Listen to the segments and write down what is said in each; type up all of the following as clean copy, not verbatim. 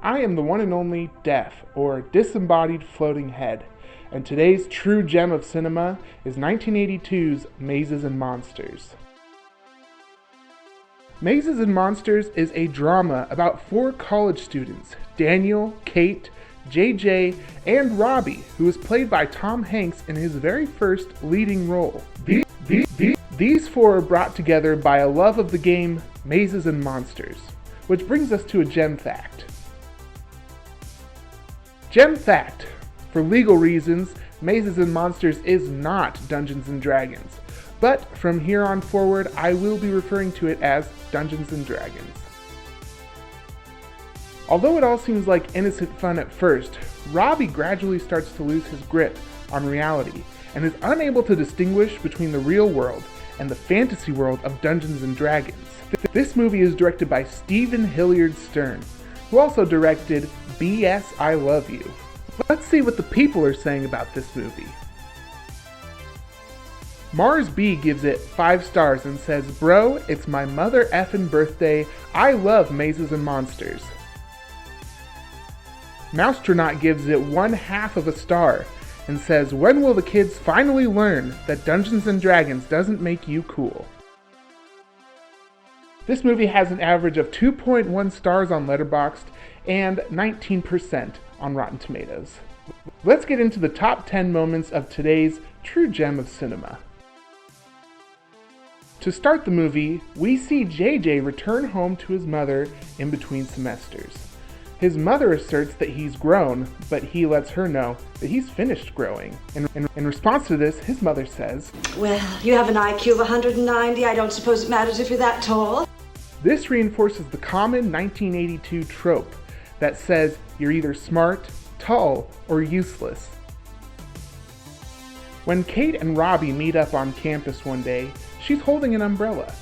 I am the one and only Death, or Disembodied Floating Head, and today's true gem of cinema is 1982's Mazes and Monsters. Mazes and Monsters is a drama about four college students, Daniel, Kate, JJ, and Robbie, who is played by Tom Hanks in his very first leading role. These four are brought together by a love of the game Mazes and Monsters, which brings us to a gem fact. Gem fact: for legal reasons, Mazes and Monsters is not Dungeons & Dragons, but from here on forward, I will be referring to it as Dungeons & Dragons. Although it all seems like innocent fun at first, Robbie gradually starts to lose his grip on reality and is unable to distinguish between the real world and the fantasy world of Dungeons & Dragons. This movie is directed by Stephen Hilliard Stern, who also directed B.S. I Love You. Let's see what the people are saying about this movie. Mars B gives it 5 stars and says, "Bro, it's my mother effing birthday. I love Mazes and Monsters." Mousetronaut gives it 1/2 of a star and says, "When will the kids finally learn that Dungeons & Dragons doesn't make you cool?" This movie has an average of 2.1 stars on Letterboxd and 19% on Rotten Tomatoes. Let's get into the top 10 moments of today's true gem of cinema. To start the movie, we see JJ return home to his mother in between semesters. His mother asserts that he's grown, but he lets her know that he's finished growing. In response to this, his mother says, "Well, you have an IQ of 190. I don't suppose it matters if you're that tall." This reinforces the common 1982 trope that says you're either smart, tall, or useless. When Kate and Robbie meet up on campus one day, she's holding an umbrella.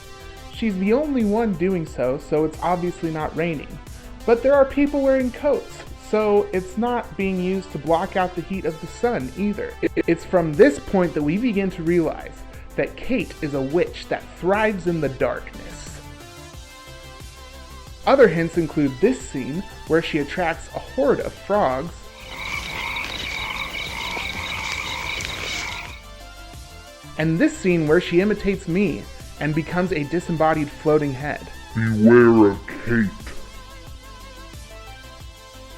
She's the only one doing so it's obviously not raining. But there are people wearing coats, so it's not being used to block out the heat of the sun either. It's from this point that we begin to realize that Kate is a witch that thrives in the darkness. Other hints include this scene where she attracts a horde of frogs, and this scene where she imitates me and becomes a disembodied floating head. Beware of Kate.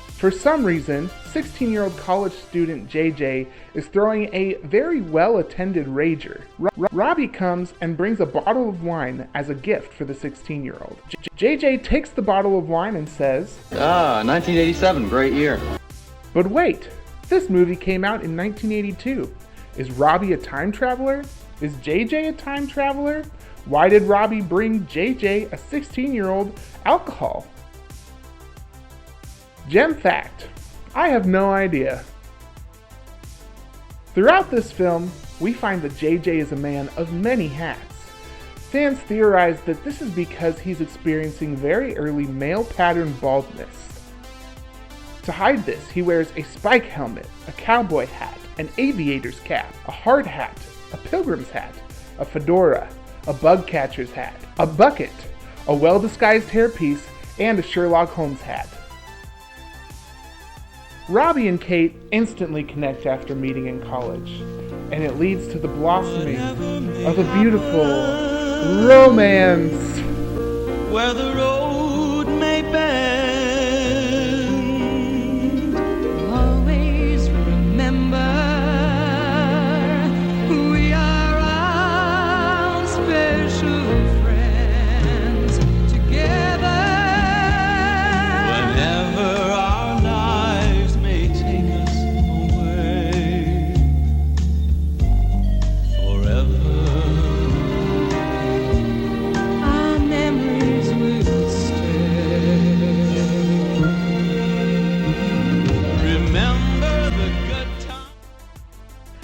For some reason, 16-year-old college student JJ is throwing a very well-attended rager. Robbie comes and brings a bottle of wine as a gift for the 16-year-old. JJ takes the bottle of wine and says, 1987, great year. But wait, this movie came out in 1982. Is Robbie a time traveler? Is JJ a time traveler? Why did Robbie bring JJ, a 16-year-old, alcohol? Gem fact: I have no idea. Throughout this film, we find that JJ is a man of many hats. Fans theorize that this is because he's experiencing very early male pattern baldness. To hide this, he wears a spike helmet, a cowboy hat, an aviator's cap, a hard hat, a pilgrim's hat, a fedora, a bug catcher's hat, a bucket, a well-disguised hairpiece, and a Sherlock Holmes hat. Robbie and Kate instantly connect after meeting in college, and it leads to the blossoming of a beautiful romance. Where the road may bend, always remember we are our special friends together. Whenever our lives may take us away forever, our memories will stay. Remember the good times.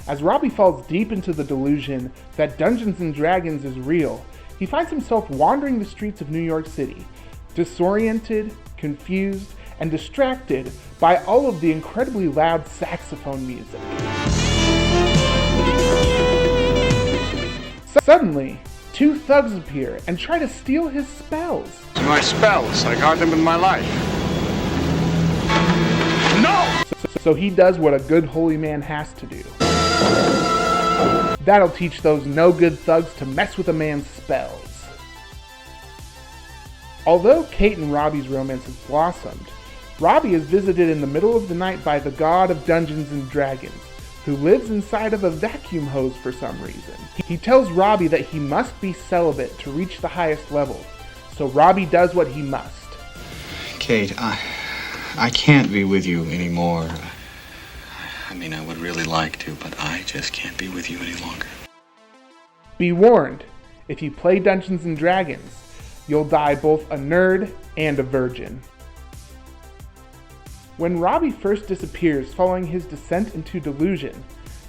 As Robbie falls deep into the delusion that Dungeons & Dragons is real, he finds himself wandering the streets of New York City, disoriented, confused, and distracted by all of the incredibly loud saxophone music. Suddenly, 2 thugs appear and try to steal his spells. My spells, I guard them with my life. No! So he does what a good holy man has to do. That'll teach those no-good thugs to mess with a man's spells. Although Kate and Robbie's romance has blossomed, Robbie is visited in the middle of the night by the god of Dungeons and Dragons, who lives inside of a vacuum hose for some reason. He tells Robbie that he must be celibate to reach the highest level, so Robbie does what he must. Kate, I can't be with you anymore. I mean, I would really like to, but I just can't be with you any longer. Be warned, if you play Dungeons and Dragons, you'll die both a nerd and a virgin. When Robbie first disappears following his descent into delusion,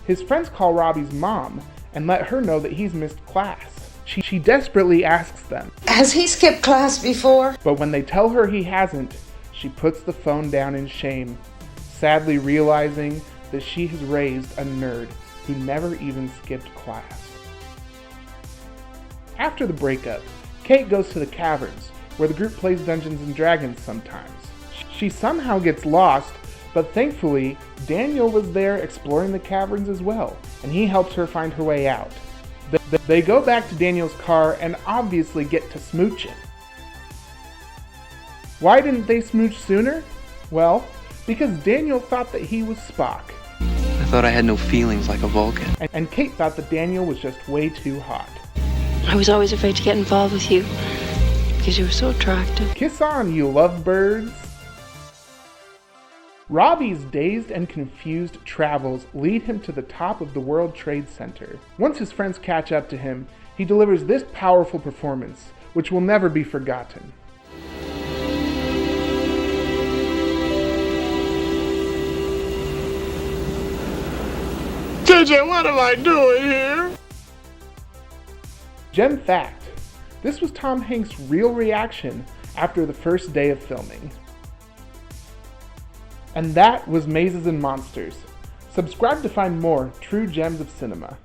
his friends call Robbie's mom and let her know that he's missed class. She desperately asks them, Has he skipped class before? but when they tell her he hasn't, she puts the phone down in shame, sadly realizing that she has raised a nerd who never even skipped class. After the breakup, Kate goes to the caverns, where the group plays Dungeons and Dragons sometimes. She somehow gets lost, but thankfully, Daniel was there exploring the caverns as well, and he helps her find her way out. They go back to Daniel's car and obviously get to smooching. Why didn't they smooch sooner? Well, because Daniel thought that he was Spock. I thought I had no feelings like a Vulcan. And Kate thought that Daniel was just way too hot. I was always afraid to get involved with you because you were so attractive. Kiss on, you lovebirds! Robbie's dazed and confused travels lead him to the top of the World Trade Center. Once his friends catch up to him, he delivers this powerful performance, which will never be forgotten. JJ, what am I doing here? Gem fact, this was Tom Hanks' real reaction after the first day of filming. And that was Mazes and Monsters. Subscribe to find more true gems of cinema.